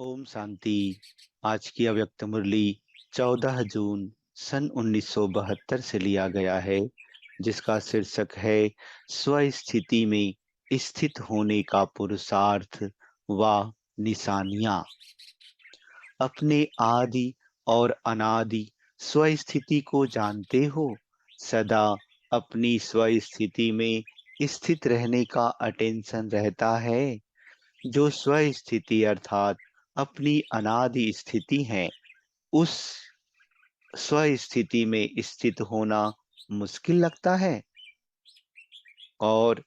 ओम शांति। आज की अव्यक्त मुरली 14 जून सन 1972 से लिया गया है, जिसका शीर्षक है स्वस्थिति में स्थित होने का पुरुषार्थ व निशानियां। अपने आदि और अनादि स्वस्थिति को जानते हो। सदा अपनी स्वस्थिति में स्थित रहने का अटेंशन रहता है। जो स्वस्थिति अर्थात अपनी अनादि स्थिति है, उस स्वस्थिति में स्थित होना मुश्किल लगता है। और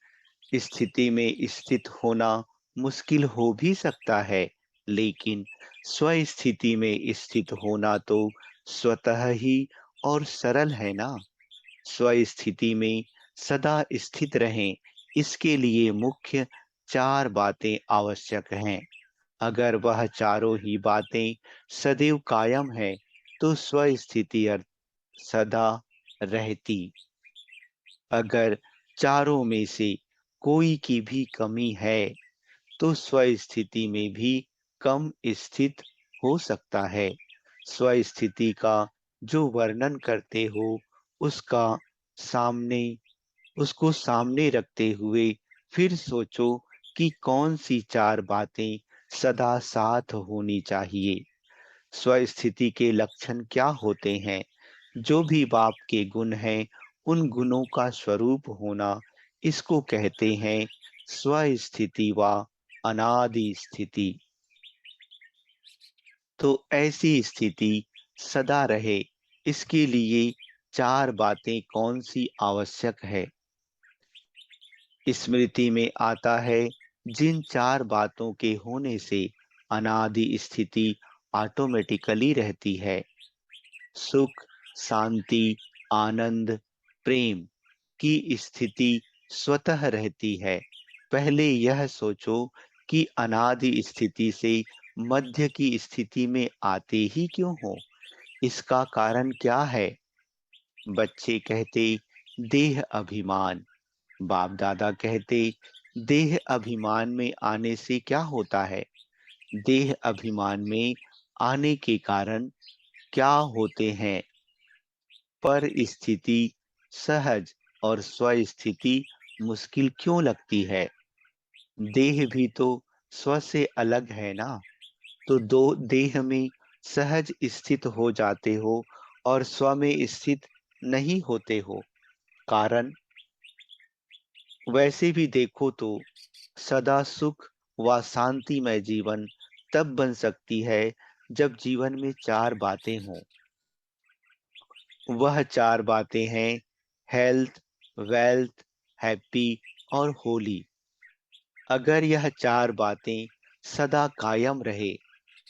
स्थिति में स्थित होना मुश्किल हो भी सकता है, लेकिन स्वस्थिति में स्थित होना तो स्वतः ही और सरल है ना। स्वस्थिति में सदा स्थित रहें, इसके लिए मुख्य चार बातें आवश्यक हैं। अगर वह चारों ही बातें सदैव कायम है, तो स्वस्थिति सदा रहती। अगर चारों में से कोई की भी कमी है, तो स्वस्थिति में भी कम स्थित हो सकता है। स्वस्थिति का जो वर्णन करते हो, उसका सामने उसको सामने रखते हुए फिर सोचो कि कौन सी चार बातें सदा साथ होनी चाहिए। स्वस्थिति के लक्षण क्या होते हैं? जो भी बाप के गुण हैं, उन गुणों का स्वरूप होना, इसको कहते हैं स्वस्थिति व अनादि स्थिति। तो ऐसी स्थिति सदा रहे, इसके लिए चार बातें कौन सी आवश्यक है? स्मृति में आता है, जिन चार बातों के होने से अनादि स्थिति ऑटोमेटिकली रहती है। सुख, शांति, आनंद, प्रेम की स्थिति स्वतः रहती है। पहले यह सोचो कि अनादि स्थिति से मध्य की स्थिति में आते ही क्यों हो? इसका कारण क्या है? बच्चे कहते देह अभिमान, बाप दादा कहते देह अभिमान में आने से क्या होता है? देह अभिमान में आने के कारण क्या होते हैं? पर स्थिति सहज और स्वस्थिति मुश्किल क्यों लगती है? देह भी तो स्व से अलग है ना। तो दो देह में सहज स्थित हो जाते हो और स्व में स्थित नहीं होते हो। कारण, वैसे भी देखो तो सदा सुख व शांतिमय जीवन तब बन सकती है जब जीवन में चार बातें हों। वह चार बातें हैं हेल्थ, वेल्थ, हैप्पी और होली। अगर यह चार बातें सदा कायम रहे,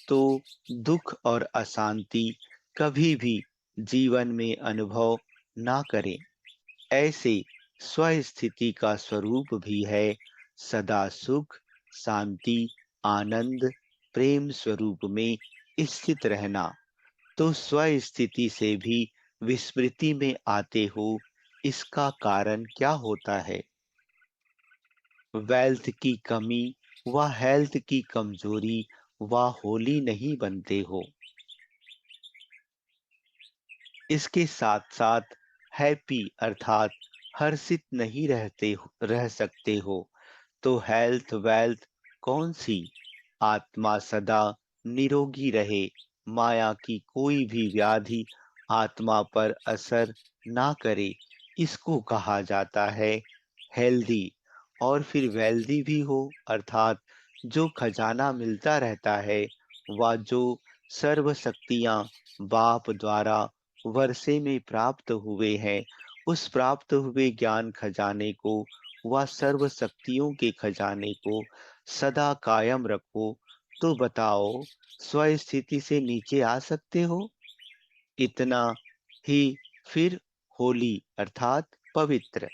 तो दुख और अशांति कभी भी जीवन में अनुभव ना करें। ऐसे स्वस्थिति का स्वरूप भी है सदा सुख, शांति, आनंद, प्रेम स्वरूप में स्थित रहना। तो स्वस्थिति से भी विस्मृति में आते हो, इसका कारण क्या होता है? वेल्थ की कमी व हेल्थ की कमजोरी व होली नहीं बनते हो। इसके साथ साथ हैप्पी अर्थात हर्षित नहीं रह सकते हो। तो हेल्थ वेल्थ कौन सी? आत्मा सदा निरोगी रहे, माया की कोई भी व्याधि आत्मा पर असर ना करे, इसको कहा जाता है हेल्दी। और फिर वेल्दी भी हो अर्थात जो खजाना मिलता रहता है, व जो सर्व शक्तियां बाप द्वारा वर्षे में प्राप्त हुए हैं, उस प्राप्त हुए ज्ञान खजाने को व सर्व शक्तियों के खजाने को सदा कायम रखो। तो बताओ, स्वस्थिति से नीचे आ सकते हो? इतना ही। फिर होली अर्थात पवित्र।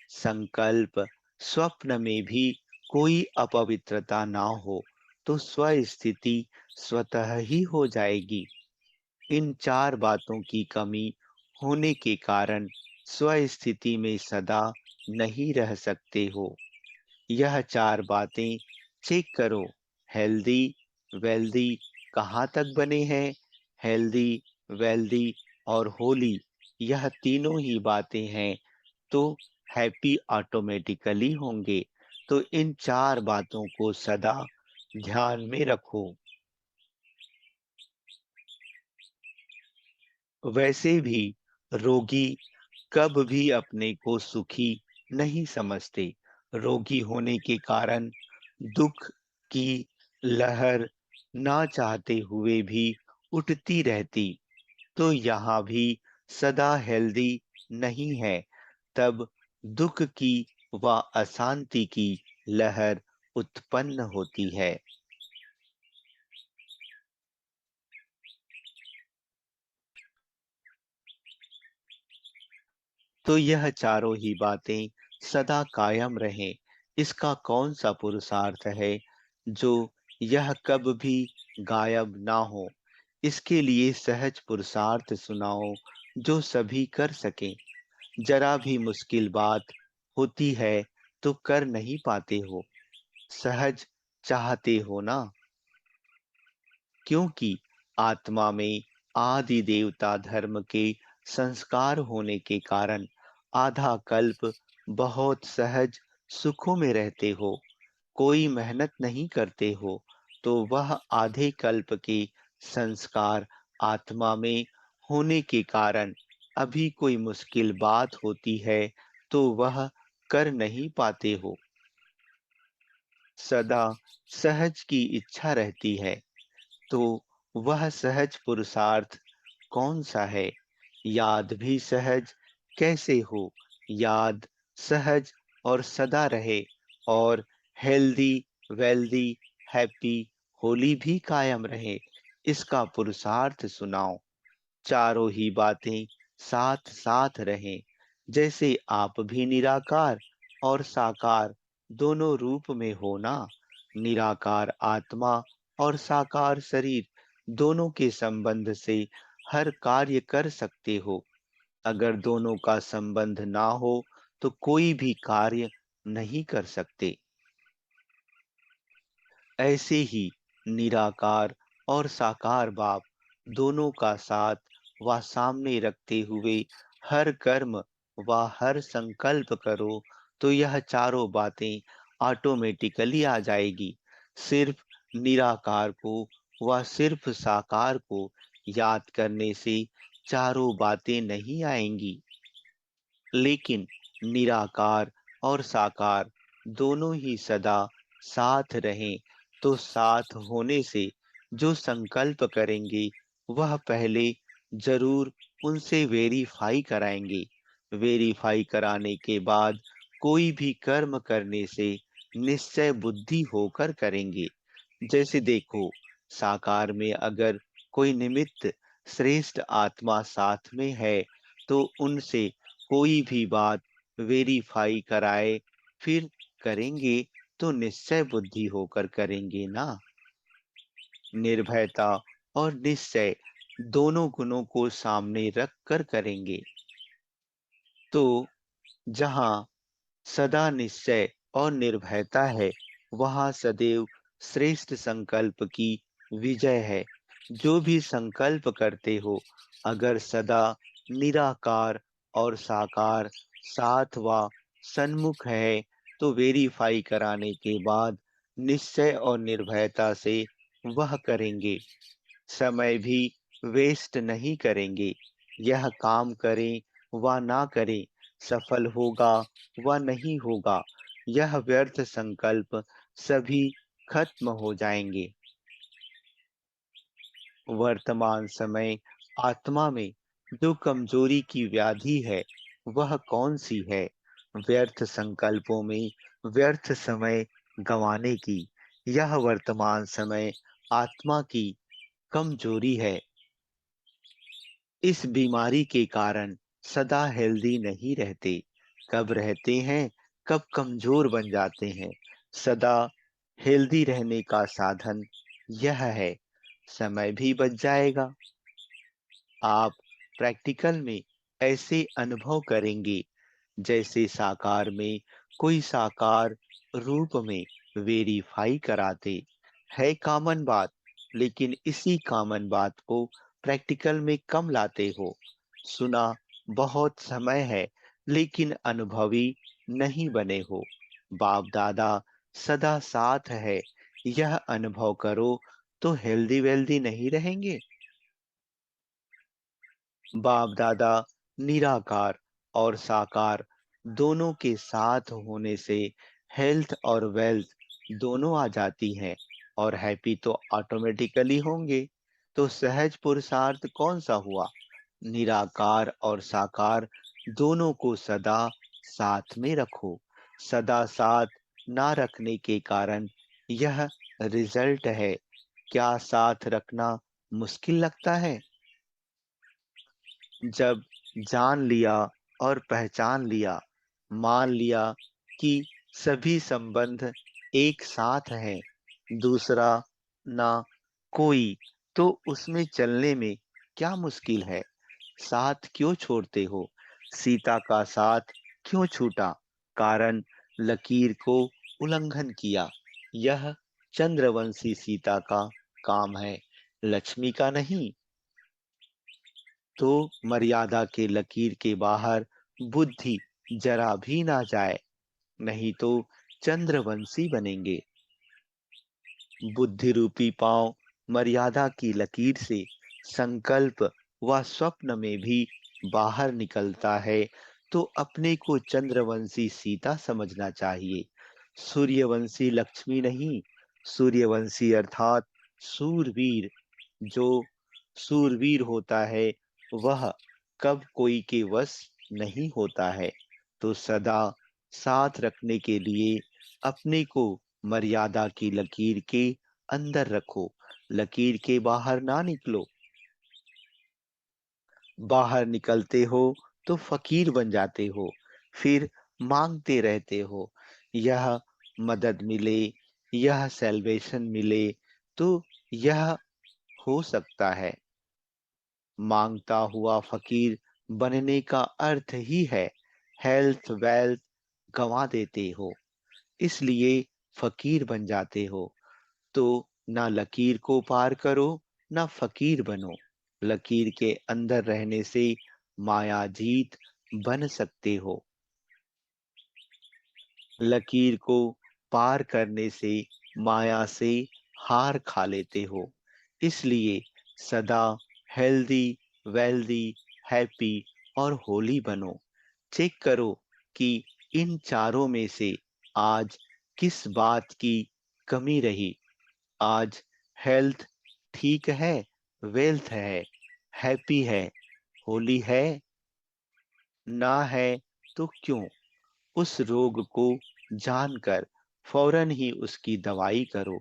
संकल्प स्वप्न में भी कोई अपवित्रता ना हो, तो स्वस्थिति स्वतः ही हो जाएगी। इन चार बातों की कमी होने के कारण स्वस्थिति में सदा नहीं रह सकते हो। यह चार बातें चेक करो। हेल्दी, वेल्दी कहाँ तक बने हैं? हेल्दी, वेल्दी और होली, यह तीनों ही बातें हैं तो हैप्पी ऑटोमेटिकली होंगे। तो इन चार बातों को सदा ध्यान में रखो। वैसे भी रोगी कब भी अपने को सुखी नहीं समझते। रोगी होने के कारण दुख की लहर ना चाहते हुए भी उठती रहती। तो यहाँ भी सदा हेल्दी नहीं है, तब दुख की व अशांति की लहर उत्पन्न होती है। तो यह चारों ही बातें सदा कायम रहें, इसका कौन सा पुरुषार्थ है जो यह कब भी गायब ना हो। इसके लिए सहज पुरुषार्थ सुनाओ जो सभी कर सकें। जरा भी मुश्किल बात होती है तो कर नहीं पाते हो, सहज चाहते हो ना, क्योंकि आत्मा में आदि देवता धर्म के संस्कार होने के कारण आधा कल्प बहुत सहज सुखों में रहते हो। कोई मेहनत नहीं करते हो, तो वह आधे कल्प के संस्कार आत्मा में होने के कारण अभी कोई मुश्किल बात होती है तो वह कर नहीं पाते हो। सदा सहज की इच्छा रहती है, तो वह सहज पुरुषार्थ कौन सा है? याद भी सहज कैसे हो? याद सहज और सदा रहे, और हेल्दी, वेल्दी, हैप्पी, होली भी कायम रहे, इसका पुरुषार्थ सुनाओ। चारों ही बातें साथ साथ रहें, जैसे आप भी निराकार और साकार दोनों रूप में हो ना। निराकार आत्मा और साकार शरीर दोनों के संबंध से हर कार्य कर सकते हो। अगर दोनों का संबंध ना हो तो कोई भी कार्य नहीं कर सकते। ऐसे ही निराकार और साकार बाप दोनों का साथ व सामने रखते हुए हर कर्म व हर संकल्प करो तो यह चारों बातें ऑटोमेटिकली आ जाएगी। सिर्फ निराकार को व सिर्फ साकार को याद करने से चारों बातें नहीं आएंगी, लेकिन निराकार और साकार दोनों ही सदा साथ रहें, तो साथ होने से जो संकल्प करेंगे वह पहले जरूर उनसे वेरीफाई कराएंगे। वेरीफाई कराने के बाद कोई भी कर्म करने से निश्चय बुद्धि होकर करेंगे। जैसे देखो, साकार में अगर कोई निमित्त श्रेष्ठ आत्मा साथ में है तो उनसे कोई भी बात वेरीफाई कराए फिर करेंगे तो निश्चय बुद्धि होकर करेंगे ना। निर्भयता और निश्चय दोनों गुणों को सामने रख कर करेंगे। तो जहाँ सदा निश्चय और निर्भयता है, वहाँ सदैव श्रेष्ठ संकल्प की विजय है। जो भी संकल्प करते हो, अगर सदा निराकार और साकार साथ व सन्मुख है, तो वेरीफाई कराने के बाद निश्चय और निर्भयता से वह करेंगे। समय भी वेस्ट नहीं करेंगे। यह काम करें व ना करें, सफल होगा व नहीं होगा, यह व्यर्थ संकल्प सभी खत्म हो जाएंगे। वर्तमान समय आत्मा में जो कमजोरी की व्याधि है वह कौन सी है? व्यर्थ संकल्पों में व्यर्थ समय गंवाने की। यह वर्तमान समय आत्मा की कमजोरी है। इस बीमारी के कारण सदा हेल्दी नहीं रहते। कब रहते हैं, कब कमजोर बन जाते हैं। सदा हेल्दी रहने का साधन यह है। समय भी बच जाएगा। आप प्रैक्टिकल में ऐसे अनुभव करेंगे जैसे साकार में कोई साकार रूप में वेरीफाई कराते। है कॉमन बात, लेकिन इसी कॉमन बात को प्रैक्टिकल में कम लाते हो। सुना बहुत समय है, लेकिन अनुभवी नहीं बने हो। बाप दादा सदा साथ है, यह अनुभव करो तो हेल्दी वेल्दी नहीं रहेंगे। बाप दादा निराकार और साकार दोनों के साथ होने से हेल्थ और वेल्थ दोनों आ जाती हैं, और हैप्पी तो ऑटोमेटिकली होंगे। तो सहज पुरुषार्थ कौन सा हुआ? निराकार और साकार दोनों को सदा साथ में रखो। सदा साथ ना रखने के कारण यह रिजल्ट है। क्या साथ रखना मुश्किल लगता है? जब जान लिया और पहचान लिया, मान लिया कि सभी संबंध एक साथ हैं, दूसरा ना कोई, तो उसमें चलने में क्या मुश्किल है? साथ क्यों छोड़ते हो? सीता का साथ क्यों छूटा? कारण लकीर को उल्लंघन किया। यह चंद्रवंशी सीता का काम है, लक्ष्मी का नहीं। तो मर्यादा के लकीर के बाहर बुद्धि जरा भी ना जाए, नहीं तो चंद्रवंशी बनेंगे। बुद्धि रूपी पांव मर्यादा की लकीर से संकल्प व स्वप्न में भी बाहर निकलता है, तो अपने को चंद्रवंशी सीता समझना चाहिए, सूर्यवंशी लक्ष्मी नहीं। सूर्यवंशी अर्थात सूरवीर। जो सूरवीर होता है वह कब कोई के वश नहीं होता है। तो सदा साथ रखने के लिए अपने को मर्यादा की लकीर के अंदर रखो, लकीर के बाहर ना निकलो। बाहर निकलते हो तो फकीर बन जाते हो, फिर मांगते रहते हो। यह मदद मिले, यह सेल्वेशन मिले, तो यह हो सकता है। मांगता हुआ फकीर बनने का अर्थ ही है हेल्थ वेल्थ गंवा देते हो, इसलिए फकीर बन जाते हो। तो ना लकीर को पार करो, ना फकीर बनो। लकीर के अंदर रहने से माया जीत बन सकते हो, लकीर को पार करने से माया से हार खा लेते हो। इसलिए सदा हेल्दी वेल्दी हैप्पी और होली बनो। चेक करो कि इन चारों में से आज किस बात की कमी रही। आज हेल्थ ठीक है, वेल्थ है, हैप्पी है, होली है? ना है तो क्यों? उस रोग को जानकर फौरन ही उसकी दवाई करो।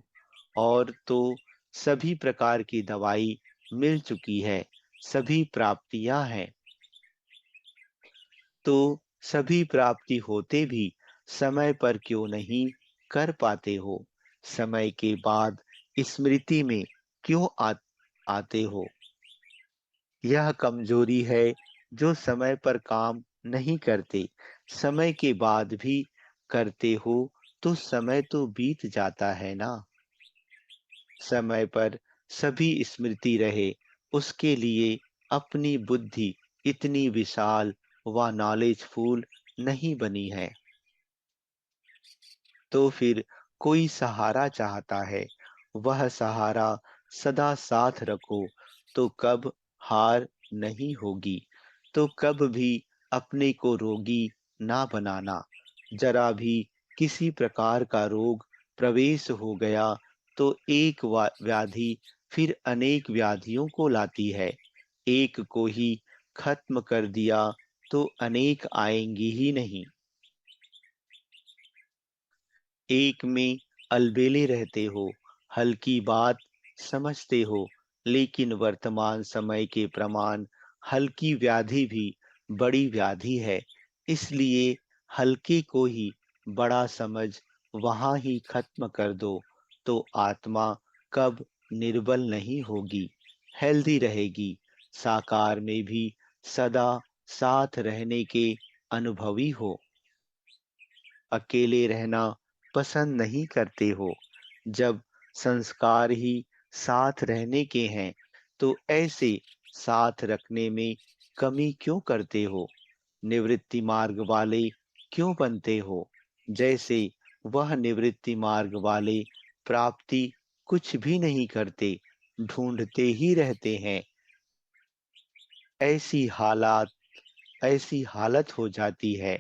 और तो सभी प्रकार की दवाई मिल चुकी है, सभी प्राप्तियां हैं। तो सभी प्राप्ति होते भी समय पर क्यों नहीं कर पाते हो? समय के बाद स्मृति में क्यों आते हो? यह कमजोरी है जो समय पर काम नहीं करते, समय के बाद भी करते हो, तो समय तो बीत जाता है ना। समय पर सभी स्मृति रहे, उसके लिए अपनी बुद्धि इतनी विशाल व नॉलेजफुल नहीं बनी है। तो फिर कोई सहारा चाहता है, वह सहारा सदा साथ रखो, तो कब हार नहीं होगी। तो कब भी अपने को रोगी ना बनाना। जरा भी किसी प्रकार का रोग प्रवेश हो गया तो एक व्याधि फिर अनेक व्याधियों को लाती है। एक को ही खत्म कर दिया तो अनेक आएंगी ही नहीं। एक में अलबेले रहते हो, हल्की बात समझते हो, लेकिन वर्तमान समय के प्रमाण हल्की व्याधि भी बड़ी व्याधि है। इसलिए हल्के को ही बड़ा समझ वहां ही खत्म कर दो, तो आत्मा कब निर्बल नहीं होगी, हेल्दी रहेगी। साकार में भी सदा साथ रहने के अनुभवी हो, अकेले रहना पसंद नहीं करते हो। जब संस्कार ही साथ रहने के हैं, तो ऐसे साथ रखने में कमी क्यों करते हो? निवृत्ति मार्ग वाले क्यों बनते हो? जैसे वह निवृत्ति मार्ग वाले प्राप्ति कुछ भी नहीं करते, ढूंढते ही रहते हैं। ऐसी हालात ऐसी हालत हो जाती है,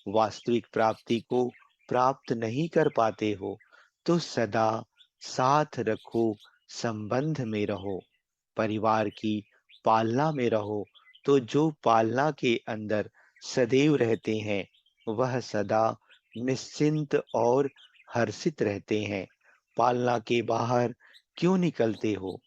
वास्तविक प्राप्ति को प्राप्त नहीं कर पाते हो, तो सदा साथ रखो, संबंध में रहो, परिवार की पालना में रहो। तो जो पालना के अंदर सदैव रहते हैं, वह सदा निश्चिंत और हर्षित रहते हैं। पालना के बाहर क्यों निकलते हो?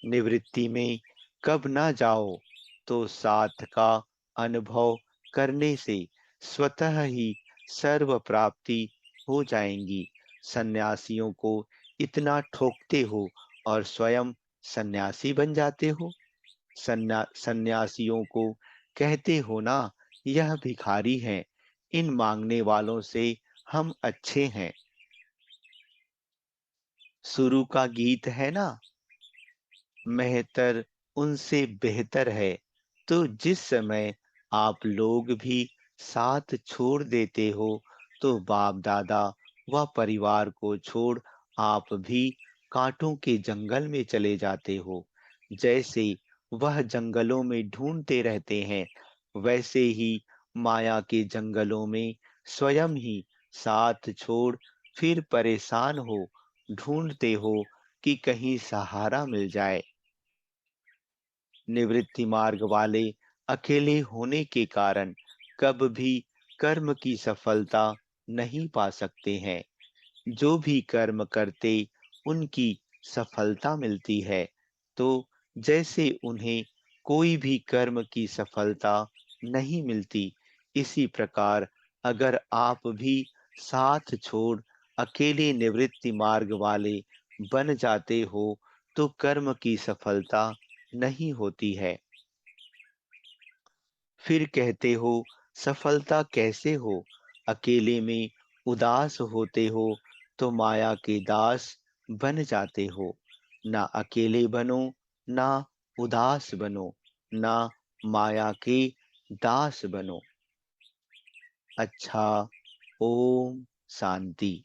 निवृत्ति में कब ना जाओ, तो साथ का अनुभव करने से स्वतः ही सर्व प्राप्ति हो जाएंगी। सन्यासियों को इतना ठोकते हो और स्वयं सन्यासी बन जाते हो। सन्यासियों को कहते हो ना, यह भिखारी हैं, इन मांगने वालों से हम अच्छे हैं। शुरू का गीत है ना, मेहतर उनसे बेहतर है। तो जिस समय आप लोग भी साथ छोड़ देते हो, तो बाप दादा व परिवार को छोड़ आप भी कांटों के जंगल में चले जाते हो। जैसे वह जंगलों में ढूंढते रहते हैं, वैसे ही माया के जंगलों में स्वयं ही साथ छोड़ फिर परेशान हो, ढूंढते हो कि कहीं सहारा मिल जाए। निवृत्ति मार्ग वाले अकेले होने के कारण कब भी कर्म की सफलता नहीं पा सकते हैं। जो भी कर्म करते, उनकी सफलता मिलती है। तो जैसे उन्हें कोई भी कर्म की सफलता नहीं मिलती, इसी प्रकार अगर आप भी साथ छोड़ अकेले निवृत्ति मार्ग वाले बन जाते हो, तो कर्म की सफलता नहीं होती है। फिर कहते हो, सफलता कैसे हो? अकेले में उदास होते हो, तो माया के दास बन जाते हो। ना अकेले बनो, ना उदास बनो, ना माया के दास बनो। अच्छा, ओम शांति।